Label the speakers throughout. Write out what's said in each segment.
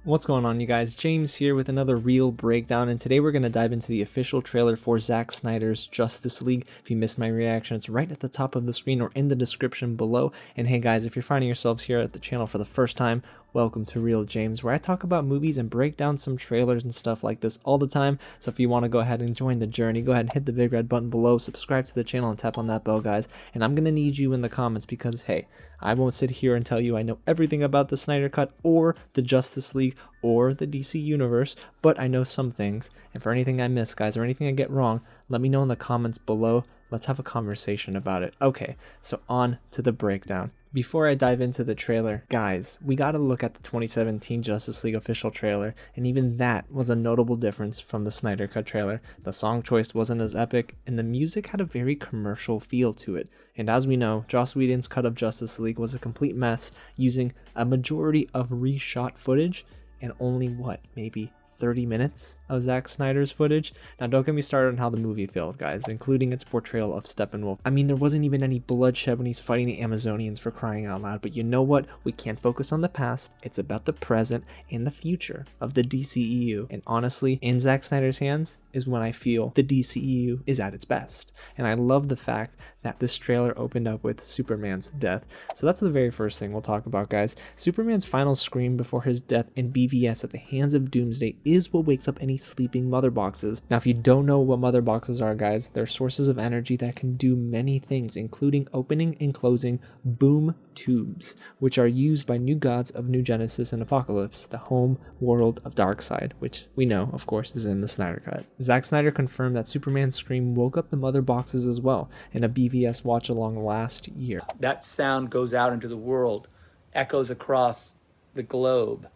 Speaker 1: What's going on, you guys? James here with another real breakdown, and today we're going to dive into the official trailer for Zack Snyder's Justice League. If you missed my reaction, it's right at the top of the screen or in the description below. And hey guys, if you're finding yourselves here at the channel for the first time, welcome to Real James, where I talk about movies and break down some trailers and stuff like this all the time. So if you want to go ahead and join the journey, go ahead and hit the big red button below, subscribe to the channel, and tap on that bell, guys. And I'm going to need you in the comments because, hey, I won't sit here and tell you I know everything about the Snyder Cut or the Justice League or the DC Universe, but I know some things. And for anything I miss, guys, or anything I get wrong, let me know in the comments below. Let's have a conversation about it. Okay, so on to the breakdown. Before I dive into the trailer, guys, we gotta look at the 2017 Justice League official trailer, and even that was a notable difference from the Snyder Cut trailer. The song choice wasn't as epic, and the music had a very commercial feel to it. And as we know, Joss Whedon's cut of Justice League was a complete mess, using a majority of reshot footage, and only, maybe 30 minutes of Zack Snyder's footage. Now don't get me started on how the movie failed, guys, including its portrayal of Steppenwolf. I mean, there wasn't even any bloodshed when he's fighting the Amazonians, for crying out loud. But you know what? We can't focus on the past. It's about the present and the future of the DCEU. And honestly, in Zack Snyder's hands is when I feel the DCEU is at its best. And I love the fact that this trailer opened up with Superman's death. So that's the very first thing we'll talk about, guys. Superman's final scream before his death in BVS at the hands of Doomsday is what wakes up any sleeping mother boxes. Now, if you don't know what mother boxes are, guys, they're sources of energy that can do many things, including opening and closing boom tubes, which are used by New Gods of New Genesis and Apocalypse, the home world of Darkseid, which we know, of course, is in the Snyder Cut. Zack Snyder confirmed that Superman's scream woke up the mother boxes as well in a BVS watch-along last year.
Speaker 2: That sound goes out into the world, echoes across the globe,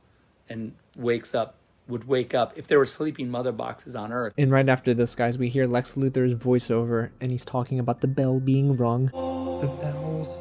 Speaker 2: and would wake up if there were sleeping mother boxes on Earth.
Speaker 1: And right after this, guys, we hear Lex Luthor's voiceover, and he's talking about the bell being rung.
Speaker 3: The bell's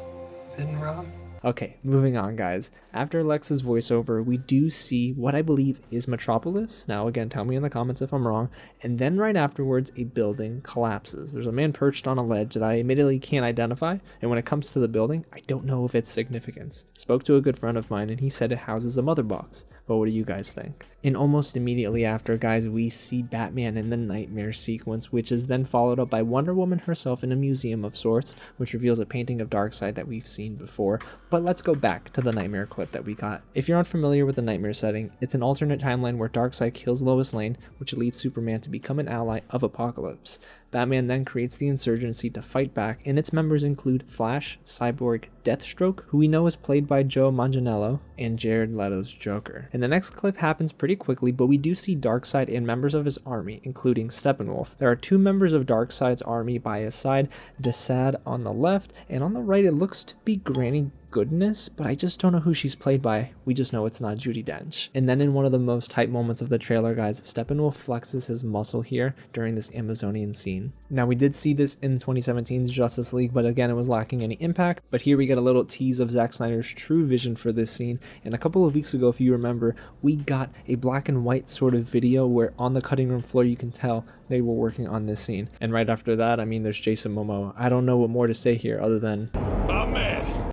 Speaker 3: been rung.
Speaker 1: Okay, moving on, guys. After Lex's voiceover, we do see what I believe is Metropolis. Now, again, tell me in the comments if I'm wrong. And then right afterwards, a building collapses. There's a man perched on a ledge that I admittedly can't identify. And when it comes to the building, I don't know of its significance. Spoke to a good friend of mine, and he said it houses a mother box. But what do you guys think? And almost immediately after, guys, we see Batman in the nightmare sequence, which is then followed up by Wonder Woman herself in a museum of sorts, which reveals a painting of Darkseid that we've seen before. But let's go back to the nightmare clip that we got. If you're unfamiliar with the nightmare setting, it's an alternate timeline where Darkseid kills Lois Lane, which leads Superman to become an ally of Apocalypse. Batman then creates the insurgency to fight back, and its members include Flash, Cyborg, Deathstroke, who we know is played by Joe Manganiello, and Jared Leto's Joker. And the next clip happens pretty quickly, but we do see Darkseid and members of his army, including Steppenwolf. There are two members of Darkseid's army by his side, Desaad on the left, and on the right it looks to be Granny Goodness, but I just don't know who she's played by. We just know it's not Judi Dench. And then in one of the most hype moments of the trailer, guys, Steppenwolf flexes his muscle here during this Amazonian scene. Now, we did see this in 2017's Justice League, but again, it was lacking any impact. But here we get a little tease of Zack Snyder's true vision for this scene. And a couple of weeks ago, if you remember, we got a black and white sort of video where on the cutting room floor, you can tell they were working on this scene. And right after that, I mean, there's Jason Momoa. I don't know what more to say here other than...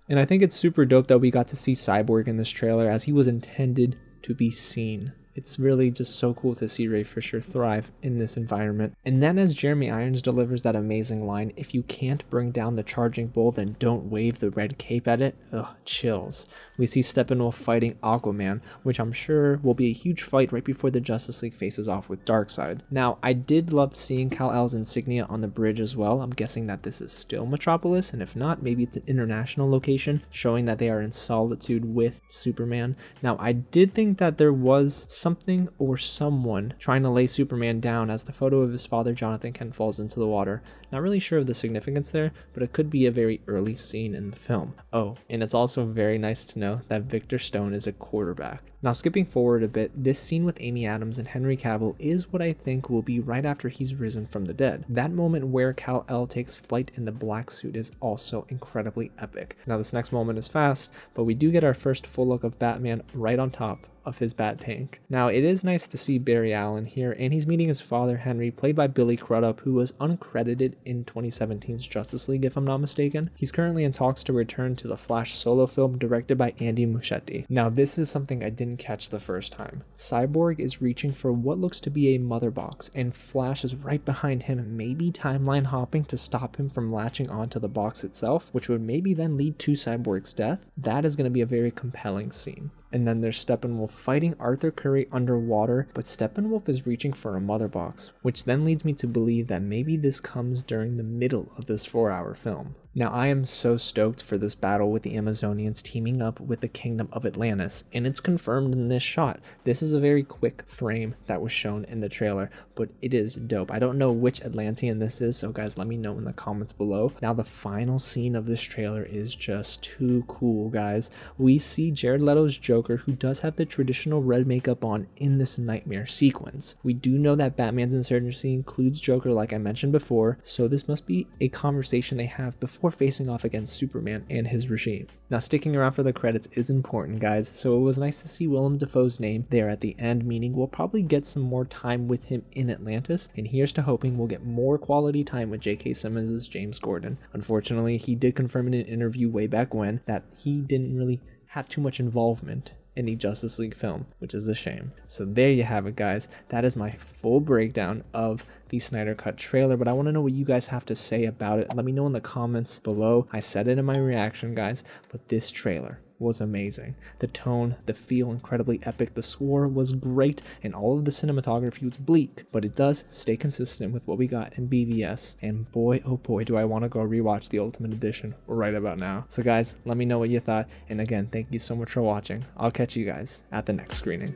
Speaker 1: And I think it's super dope that we got to see Cyborg in this trailer as he was intended to be seen. It's really just so cool to see Ray Fisher thrive in this environment. And then as Jeremy Irons delivers that amazing line, if you can't bring down the charging bull, then don't wave the red cape at it. Ugh, chills. We see Steppenwolf fighting Aquaman, which I'm sure will be a huge fight right before the Justice League faces off with Darkseid. Now, I did love seeing Kal-El's insignia on the bridge as well. I'm guessing that this is still Metropolis, and if not, maybe it's an international location, showing that they are in solitude with Superman. Now, I did think that there was something or someone trying to lay Superman down as the photo of his father Jonathan Kent falls into the water. Not really sure of the significance there, but it could be a very early scene in the film. Oh, and it's also very nice to know that Victor Stone is a quarterback. Now, skipping forward a bit, this scene with Amy Adams and Henry Cavill is what I think will be right after he's risen from the dead. That moment where Kal-El takes flight in the black suit is also incredibly epic. Now, this next moment is fast, but we do get our first full look of Batman right on top of his bat tank. Now, it is nice to see Barry Allen here, and he's meeting his father Henry, played by Billy Crudup, who was uncredited in 2017's Justice League, if I'm not mistaken. He's currently in talks to return to the Flash solo film directed by Andy Muschietti. Now, this is something I didn't catch the first time. Cyborg is reaching for what looks to be a mother box, and Flash is right behind him, maybe timeline hopping to stop him from latching onto the box itself, which would maybe then lead to Cyborg's death. That is going to be a very compelling scene. And then there's Steppenwolf fighting Arthur Curry underwater, but Steppenwolf is reaching for a mother box, which then leads me to believe that maybe this comes during the middle of this 4-hour film. Now, I am so stoked for this battle with the Amazonians teaming up with the Kingdom of Atlantis, and it's confirmed in this shot. This is a very quick frame that was shown in the trailer, but it is dope. I don't know which Atlantean this is, so guys, let me know in the comments below. Now, the final scene of this trailer is just too cool, guys. We see Jared Leto's Joker, who does have the traditional red makeup on in this nightmare sequence. We do know that Batman's insurgency includes Joker, like I mentioned before, so this must be a conversation they have before facing off against Superman and his regime. Now, sticking around for the credits is important, guys, so it was nice to see Willem Dafoe's name there at the end, meaning we'll probably get some more time with him in Atlantis, and here's to hoping we'll get more quality time with J.K. Simmons' James Gordon. Unfortunately, he did confirm in an interview way back when that he didn't really have too much involvement in the Justice League film, which is a shame. So there you have it, guys. That is my full breakdown of the Snyder Cut trailer, but I want to know what you guys have to say about it. Let me know in the comments below. I said it in my reaction, guys, but this trailer was amazing. The tone, the feel, incredibly epic. The score was great, and all of the cinematography was bleak, but it does stay consistent with what we got in BVS. And boy, oh boy, do I want to go rewatch the Ultimate Edition right about now. So guys, let me know what you thought, and again, thank you so much for watching. I'll catch you guys at the next screening.